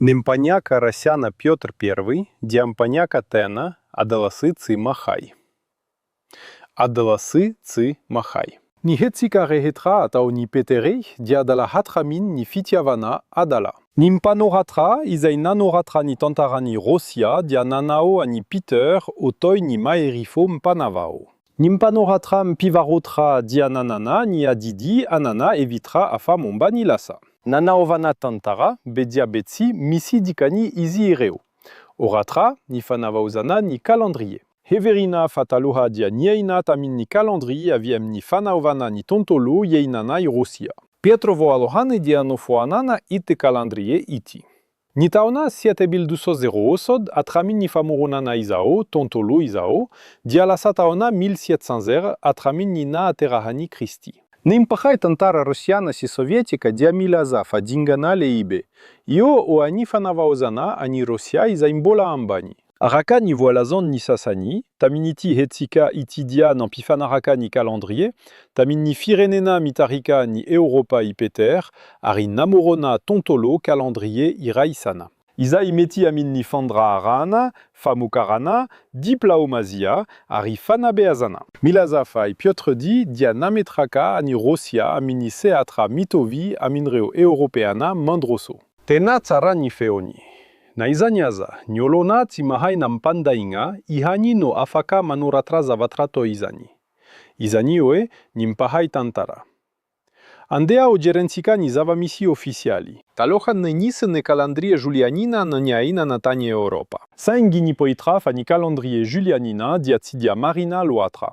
Немпаняка Росяна Петр I, Диампаняка Тена, Адаласы Ци Махай. Адаласы Ци Махай. Ни хетсика рехетра атауни петерей, диадала хатрамин ни фитиавана адала. Nimpanорatra, isainanорatra ni tantarani Rosia, diananao ani Peter, otoi ni maerifo mpanavao. Nimpanорatra mpivarotra diananana ni adidi, anana evitra afa mombani lasa. Nanaovana tantara, bedia betsi, misi dikani izi ireo. Oratra, ni fanavauzana ni calendrier. Heverina fataluha dia nieina tamin ni calendrier aviem ni fanaovana ni tontolo yeinana irosia. Pietrovo alohane dianofoanana ite calendrier iti. Nitaona 7200 osod atramin ni famoronana izao, tontolo izao, dialasataona 1700 atramin ni na aterahani Christi. Нимпахай тантара росяна си советика диамиляза фадингана леибе. Ио о ани фанаваозана ани Rosia изаимбола амбани. Araka ni voilazan ni sasani, taminiti hetsika itidia nampifanaraka ni calendrier, tamin firenena mitarika ni Europa ipeter, ari namorona tontolo calendrier iraisana. Isa imeti amin ni fandra arana, famukarana, diplaomazia, ari fanabeazana. Milazafai Piotr di dia nametraka ani Rosia amini seatra mitovi aminreo europeana mandroso. Tena tsara ni feoni. Naizaniaza, nyolona timahai nampandainga, ihani no afaka manoratra zavatrato izani. Izani oe nimpahai tantara. Andea o gerentsika ni zavamisi oficiali. Talohan nenise ne calendrier julianina naniaina natanie Europa. Saingi ni poitra fa ni calendrier julianina diatsidia marina loatra.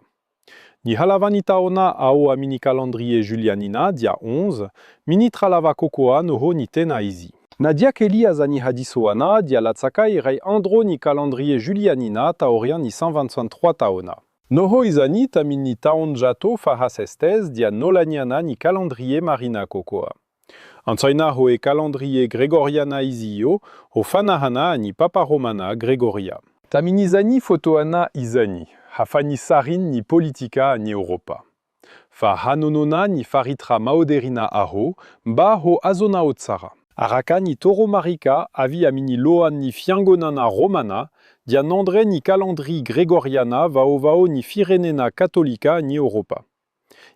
Ni halavanitaona ao amini calendrier julianina dia 11, mini tralava kokoa noho ni tenaizi. Nadia Kelly azani hadisoana dia latsakai rei andro ni calendrier julianina taorian ni 123 taona. Noho izani tamini taonjato fahasestes dia nolaniana ni calendrier marina kokoa. Antsaina hoe calendrier gregoriana izio, ho fanahana ni papa romana gregoria. Tamini zani fotoana izani, hafani sarin ni politika ni Europa. Fa hanonona ni faritra maoderina aho, mba ho azona otsara. Araka ni toro marika, avi amini loan ni fiangonana romana, dia nandre ni calendri gregoriana vao ni firenena catholica ni Europa.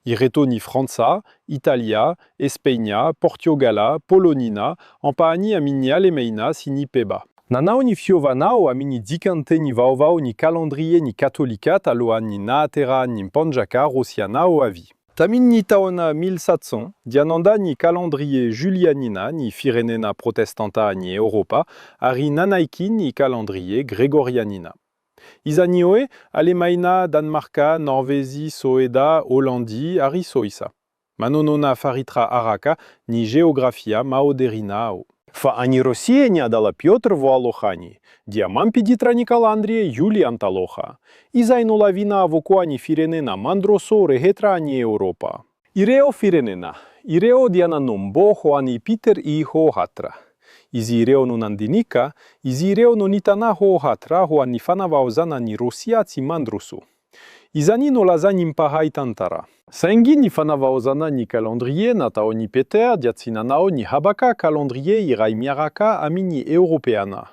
Ireto ni Franza, Italia, Espagna, Portugala, Polonina, ampaani amini alemeina sini peba. Nanao ni fiovana o amini dikante ni vao ni calendrier ni catholica taloan ni naatera ni mpanjaka rosiana o avi. Tamin ni taona 1700, diananda ni calendrier julianina ni firenena protestanta ni Europa, ari nanaiki ni calendrier gregorianina. Isanioe, alemaina, Danmarka, Norvesi, Soeda, Hollandi, ari soisa. Manonona faritra araka ni geografia maoderina o. Fa ani Rosie ni adala Piotr voalohani, diamam piditra ni calendrier Julian taloha. Izaino lavina avokoa ni firenena mandroso rehetra ni Europa. Ireo firenena, ireo diananom boho ani Peter I ho hatra. Izi ireo nonandinika, izi ireo nonitana ho hatra ho ani fanavaozana ni Rosia ti mandroso. Izani no lazani mpahai tantara. Saingi ni fanavaozana ni calendrier natao ni Peter diatsinanao ni habaka calendrier irai miaraka amini europeana.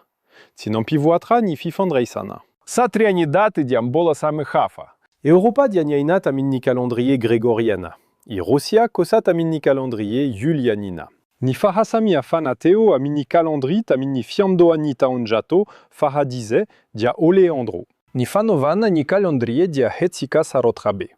Tinampivuatra ni fifandreisana. Satriani date diambola same hafa. Europa dianiaina tamini calendrier gregoriana. I Rosia kosat amini calendrier julianina. Ni fahasami afanateo amini calendri tamini fiandoani taonjato fahadize dia oleandro. Ni fanovana ni calendrier dia hetsika sarotrabe.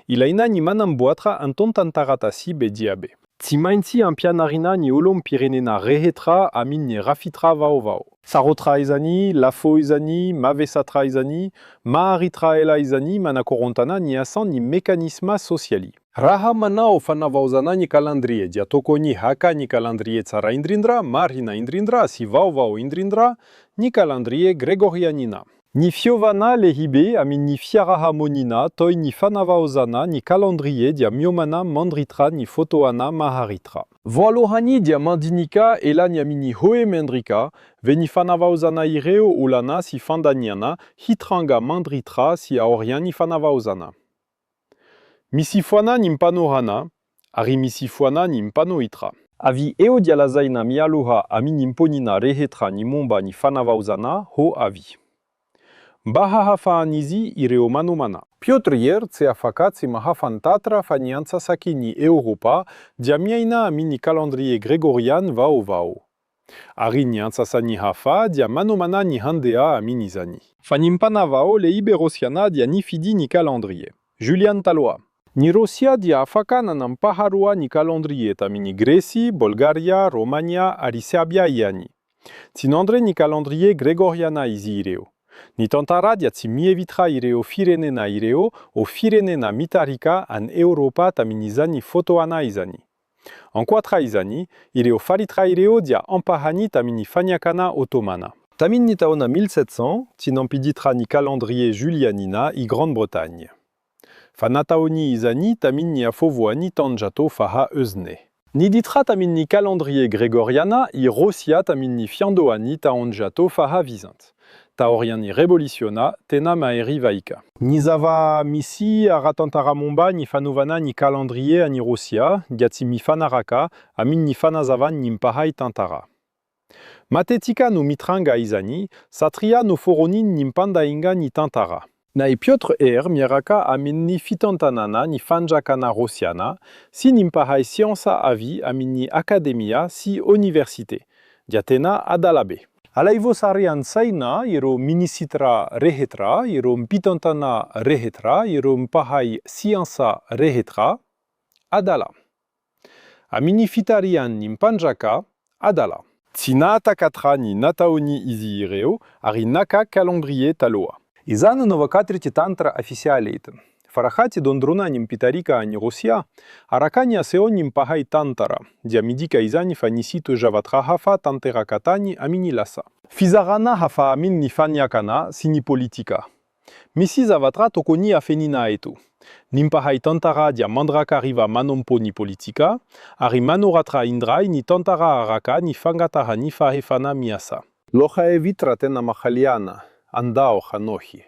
Ilaina ni manamboatra antontantaratasi be diabe. Timainti ampianarina ni olom pirenena rehetra amin ni rafitra vao. Sarotra izani, lafo izani, mavesatra izani, maaritra ela izani manakorontana ni asan ni mekanisma sociali. Raha mana o fanavaozana ni calendrier dia toko ni haka ni calendrier tsara indrindra, marina indrindra, si vao indrindra, ni calendrier gregorianina. Ni fiovana lehibe amin ni fiarahamonina toi ni fanavaozana ni calendrier dia miomana mandritra ni fotoana maharitra. Voilohani dia mandinika elan yamini hoe mendrika, veni fanavaozana ireo ulana si fandaniana, hitranga mandritra si aoriani fanavaozana. Misifuana ni mpanohana, ari misifuana ni mpanoitra. Avi eo dia lazaina mialoha amini mponina rehetra ni momba ni fanavauzana ho avi. Mba hahafahana izy ireo manomana. Piotr ier tsy afaka tsy mahafantatra fa ny antsasakiny Europa dia miaina amin'ny calendrier grégorian vaovao. Ary ny antsasany hafa dia manomana ny handeha amin'izany. Fa ny mpanavao lehibe rosiana dia nifidy ny calendrier. Julian Taloha. Ny Rosia dia afaka nanampaharoa ny calendrier tamin'ny Gresy, Bulgaria, Romania ary Serbia ihany. Tsy nandre ny calendrier grégoriana izy ireo. Ny tantara dia tsy mievitra ireo firenena ireo o firenena mitarika an Europa tamin'izany fotoana izany. Ankoatra izany, ireo faritra ireo dia ampahany tamin'ny faniakana Ottomana. Tamin'ny taona 1700, tsy nampiditra ny calendrier julianina i Grande-Bretagne. Fa nataony izany tamin'ny afovoany tanjato faha özne. Niditra tamin'ny calendrier grégoriana i Rosia tamin'ny fiandohany tanjato faha vizant. Taoriany revolutiona tena mahery vaika. Ny zava-misy ara-tantara momba ny fanovana ny calendrier any Rosia dia tsy mifanaraka amin'ny fanazavany ny mpahay tantara. Matetika no mitranga izany satria no foronin ny mpandainga ny tantara. Na i Piotr R miaraka amin'ny fitantanana ny fanjakana rosiana sy ny mpahay siansa avy amin'ny akademia sy universite. Dia tena adalabe. Alay voasary an-tsaina ireo minisitra rehetra, ireo mpitantana rehetra, ireo mpahay siansa rehetra, adala. Amin'ny fitarian'ny mpanjaka, adala. Tsy nahatakatra ny nataony izy ireo ary naka calendrier taloha. Izany novakatrity tantra ofisialeitiny. Farahaty dondrona ny mpitarika any Rosia, araka ny aseo ny mpahay tantara, dia midika izany fa nisy toejavatra hafa tanteraka tany amin'ny lasa. Fizarana hafa amin'ny faniakana sy ny politika. Misy zavatra tokony afenina eto. Ny mpahay tantara dia mandrakariva manompo ny politika, ary manoratra indray ny tantara araka ny fangatahany fahefana miasa. Loha evitra tena mahaliana, andao hanohy.